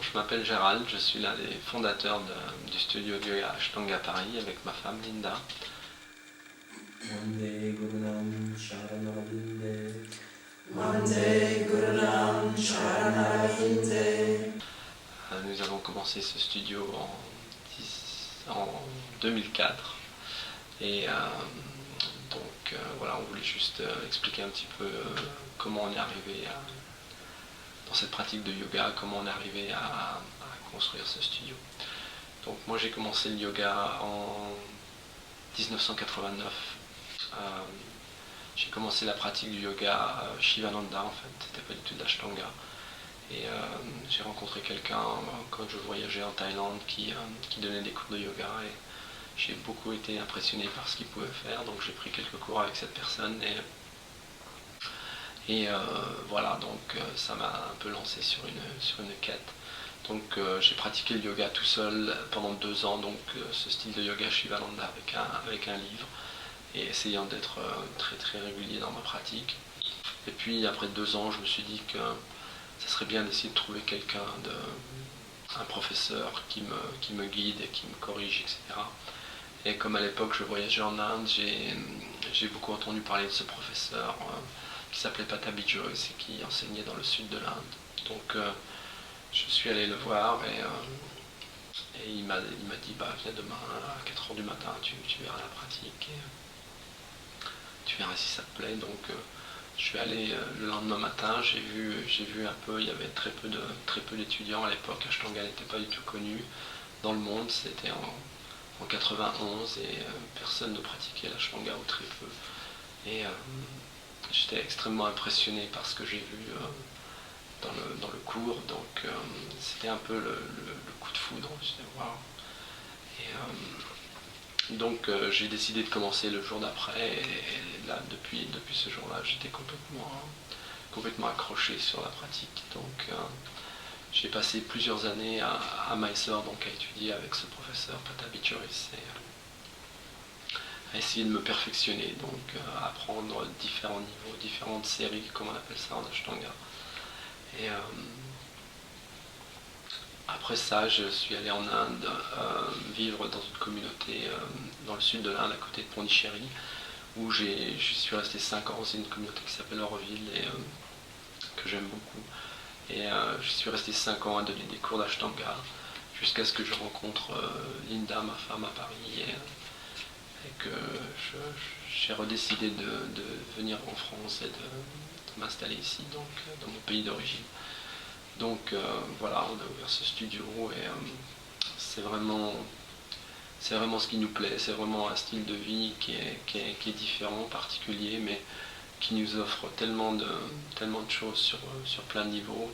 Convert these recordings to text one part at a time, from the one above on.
je m'appelle Gérald, je suis l'un des fondateurs du studio de yoga Ashtanga Paris avec ma femme Linda. Vande Gurunam Sharanarvinde. Vande Gurunam Sharanarvinde. Nous avons commencé ce studio en 2004 et voilà, on voulait juste expliquer un petit peu comment on est arrivé dans cette pratique de yoga, comment on est arrivé à construire ce studio. Donc moi j'ai commencé le yoga en 1989. J'ai commencé la pratique du yoga Shivananda en fait, c'était pas du tout de l'Ashtanga. Et j'ai rencontré quelqu'un quand je voyageais en Thaïlande qui donnait des cours de yoga et j'ai beaucoup été impressionné par ce qu'il pouvait faire, donc j'ai pris quelques cours avec cette personne et voilà, donc ça m'a un peu lancé sur une quête. Donc j'ai pratiqué le yoga tout seul pendant 2 ans, donc ce style de yoga Shivananda avec un livre et essayant d'être très très régulier dans ma pratique. Et puis après 2 ans, je me suis dit que ça serait bien d'essayer de trouver un professeur qui me guide et qui me corrige, etc. Et comme à l'époque je voyageais en Inde, j'ai beaucoup entendu parler de ce professeur qui s'appelait Patabi Joyce et qui enseignait dans le sud de l'Inde. Donc je suis allé le voir et il m'a dit viens demain à 4h du matin, tu verras la pratique et tu verras si ça te plaît. Donc je suis allé le lendemain matin, j'ai vu un peu, il y avait très peu d'étudiants à l'époque, Ashtanga n'était pas du tout connu dans le monde, c'était en 91 et personne ne pratiquait l'Ashtanga ou très peu. Et j'étais extrêmement impressionné par ce que j'ai vu dans le cours, donc c'était un peu le coup de foudre, j'étais waouh. Et donc j'ai décidé de commencer le jour d'après et là depuis ce jour-là j'étais complètement accroché sur la pratique. Donc j'ai passé plusieurs années à Mysore donc à étudier avec ce professeur Patabi Joyce et à essayer de me perfectionner, donc à apprendre différents niveaux, différentes séries comme on appelle ça en Ashtanga. Et après ça, je suis allé en Inde vivre dans une communauté dans le sud de l'Inde, à côté de Pondichéry, où j'y suis resté 5 ans. C'est une communauté qui s'appelle Auroville et que j'aime beaucoup. Et je suis resté 5 ans à donner des cours d'Ashtanga jusqu'à ce que je rencontre Linda, ma femme, à Paris, et que j'ai redécidé de venir en France et de m'installer ici, donc dans mon pays d'origine. Donc voilà, on a ouvert ce studio et c'est vraiment ce qui nous plaît, c'est vraiment un style de vie qui est différent, particulier, mais qui nous offre tellement de choses sur plein de niveaux.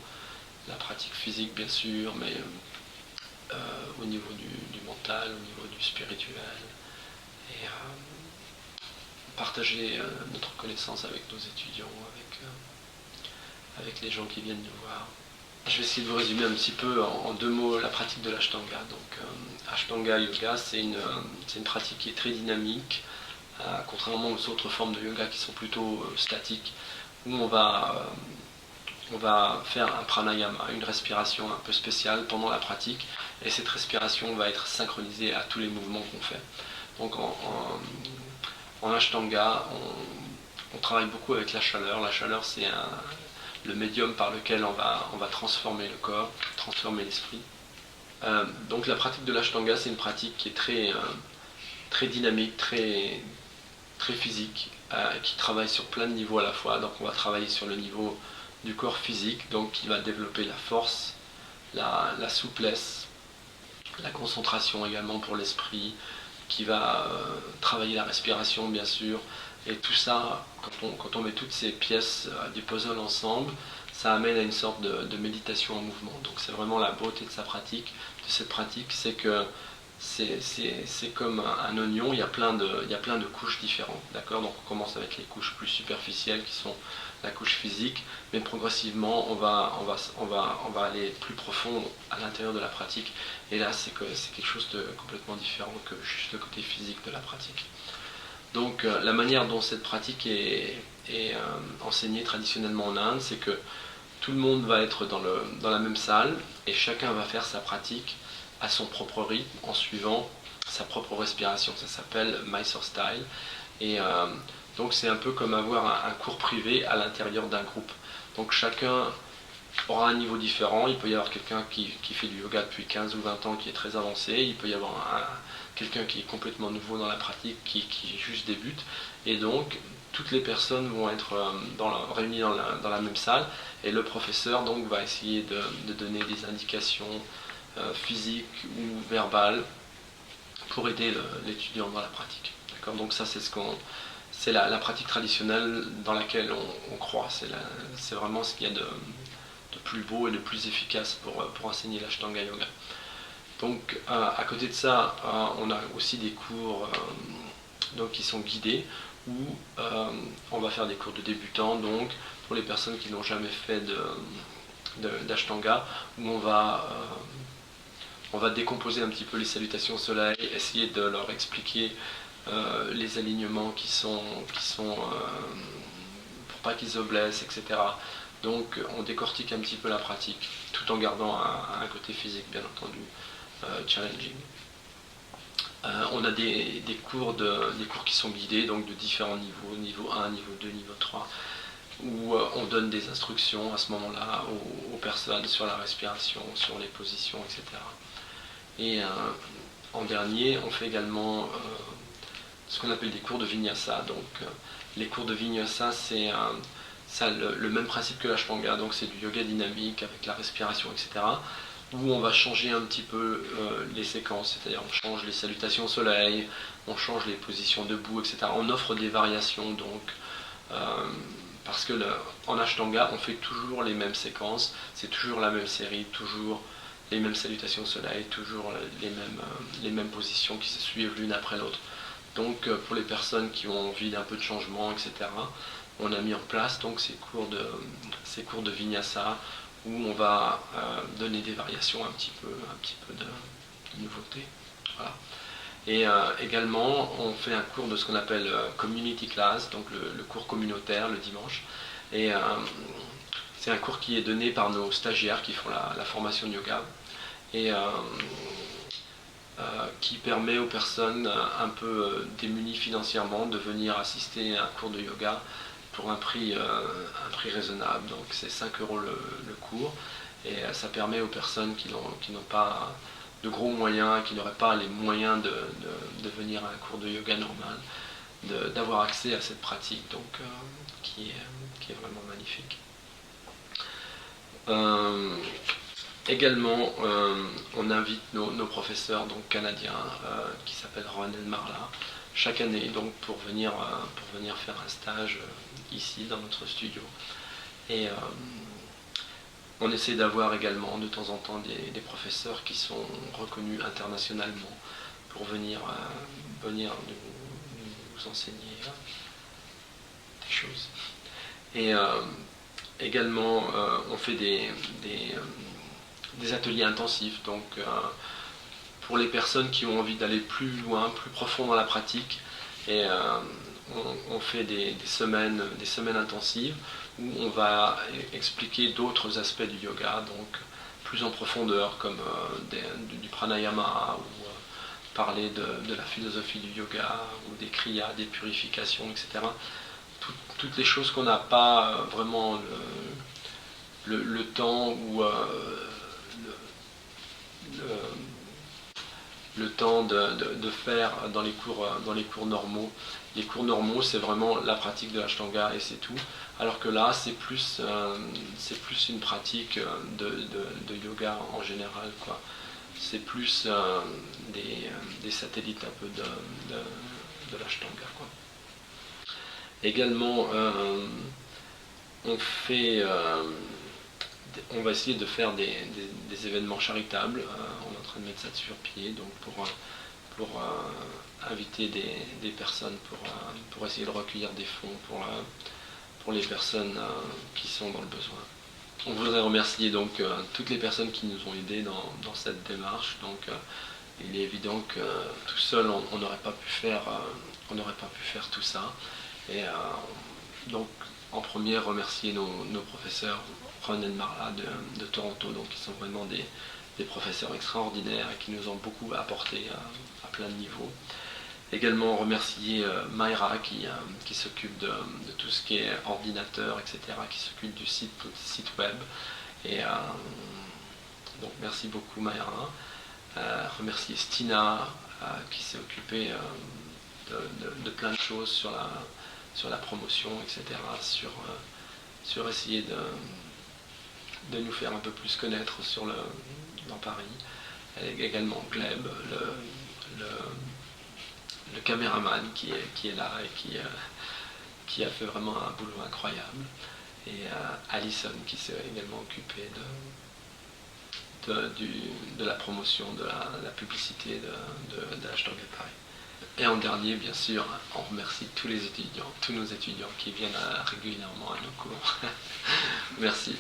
La pratique physique bien sûr, mais au niveau du mental, au niveau du spirituel, et partager notre connaissance avec nos étudiants, avec les gens qui viennent nous voir. Je vais essayer de vous résumer un petit peu en 2 mots la pratique de l'Ashtanga. Donc Ashtanga Yoga, c'est une pratique qui est très dynamique, contrairement aux autres formes de yoga qui sont plutôt statiques, où on va faire un pranayama, une respiration un peu spéciale pendant la pratique, et cette respiration va être synchronisée à tous les mouvements qu'on fait. Donc en Ashtanga, on travaille beaucoup avec la chaleur. La chaleur, c'est le médium par lequel on va transformer le corps, transformer l'esprit. Donc la pratique de l'Ashtanga, c'est une pratique qui est très dynamique, très physique, qui travaille sur plein de niveaux à la fois. Donc on va travailler sur le niveau du corps physique, donc qui va développer la force, la souplesse, la concentration également pour l'esprit, qui va travailler la respiration bien sûr. Et tout ça, quand on met toutes ces pièces du puzzle ensemble, ça amène à une sorte de méditation en mouvement. Donc c'est vraiment la beauté de cette pratique, c'est que c'est comme un oignon, il y a plein de couches différentes, d'accord. Donc on commence avec les couches plus superficielles qui sont la couche physique, mais progressivement on va aller plus profond à l'intérieur de la pratique. Et là c'est quelque chose de complètement différent que juste le côté physique de la pratique. Donc la manière dont cette pratique est enseignée traditionnellement en Inde, c'est que tout le monde va être dans la même salle et chacun va faire sa pratique à son propre rythme en suivant sa propre respiration. Ça s'appelle Mysore Style. Et donc c'est un peu comme avoir un cours privé à l'intérieur d'un groupe. Donc chacun aura un niveau différent. Il peut y avoir quelqu'un qui fait du yoga depuis 15 ou 20 ans qui est très avancé. Il peut y avoir quelqu'un qui est complètement nouveau dans la pratique qui juste débute. Et donc toutes les personnes vont être réunies dans la même salle et le professeur donc va essayer de donner des indications physiques ou verbales pour aider l'étudiant dans la pratique. D'accord ? Donc ça c'est la pratique traditionnelle dans laquelle on croit. C'est vraiment ce qu'il y a de plus beau et de plus efficace pour enseigner l'Ashtanga Yoga. Donc à côté de ça, on a aussi des cours donc, qui sont guidés où on va faire des cours de débutants, donc pour les personnes qui n'ont jamais fait d'Ashtanga, où on va décomposer un petit peu les salutations au soleil, essayer de leur expliquer les alignements qui sont pour pas qu'ils se blessent, etc. Donc on décortique un petit peu la pratique, tout en gardant un côté physique bien entendu challenging. On a des cours qui sont guidés, donc de différents niveaux, niveau 1, niveau 2, niveau 3, où on donne des instructions à ce moment-là aux personnes sur la respiration, sur les positions, etc. Et en dernier, on fait également ce qu'on appelle des cours de Vinyasa. Donc les cours de Vinyasa, c'est le même principe que l'Ashtanga, donc c'est du yoga dynamique avec la respiration, etc. Où on va changer un petit peu les séquences, c'est-à-dire on change les salutations au soleil, on change les positions debout, etc. On offre des variations donc parce que en Ashtanga on fait toujours les mêmes séquences, c'est toujours la même série, toujours les mêmes salutations au soleil, toujours les mêmes positions qui se suivent l'une après l'autre. Donc pour les personnes qui ont envie d'un peu de changement, etc., on a mis en place donc ces cours de Vinyasa où on va donner des variations un petit peu de nouveauté. Voilà. Et également, on fait un cours de ce qu'on appelle Community Class, donc le cours communautaire le dimanche. Et c'est un cours qui est donné par nos stagiaires qui font la formation de yoga et qui permet aux personnes un peu démunies financièrement de venir assister à un cours de yoga pour un prix raisonnable. Donc c'est 5 € le cours et ça permet aux personnes qui n'ont pas de gros moyens, qui n'auraient pas les moyens de venir à un cours de yoga normal, d'avoir accès à cette pratique donc, qui est vraiment magnifique. Également, on invite nos professeurs donc, canadiens qui s'appellent Ron et Marla chaque année donc, pour venir faire un stage ici dans notre studio. Et on essaie d'avoir également de temps en temps des professeurs qui sont reconnus internationalement pour venir nous enseigner des choses. Et également, on fait des ateliers intensifs, donc pour les personnes qui ont envie d'aller plus loin, plus profond dans la pratique. Et on fait des semaines intensives où on va expliquer d'autres aspects du yoga, donc plus en profondeur, comme du pranayama, ou parler de la philosophie du yoga, ou des kriyas, des purifications, etc. Toutes les choses qu'on n'a pas vraiment le temps ou le temps de faire dans les cours normaux. Les cours normaux, c'est vraiment la pratique de l'Ashtanga et c'est tout. Alors que là, c'est plus une pratique de yoga en général, quoi. C'est plus des satellites un peu de l'Ashtanga, quoi. Également, on va essayer de faire des événements charitables. On est en train de mettre ça sur pied, donc pour inviter des personnes pour essayer de recueillir des fonds pour les personnes qui sont dans le besoin. On voudrait remercier donc toutes les personnes qui nous ont aidés dans cette démarche. Donc il est évident que tout seul on n'aurait pas pu faire tout ça. Et Donc en premier, remercier nos professeurs Ron et Marla de Toronto, donc qui sont vraiment des professeurs extraordinaires et qui nous ont beaucoup apporté à plein de niveaux. Également remercier Mayra qui s'occupe de tout ce qui est ordinateur, etc., qui s'occupe du site web. Et donc merci beaucoup Mayra. Remercier Stina qui s'est occupée de plein de choses sur la promotion, etc., sur essayer de nous faire un peu plus connaître dans Paris. Et également Gleb, le caméraman qui est là et qui a fait vraiment un boulot incroyable. Et Alison qui s'est également occupée de la promotion, de la publicité de Ashtanga Paris. Et en dernier, bien sûr, on remercie tous nos étudiants qui viennent régulièrement à nos cours. Merci.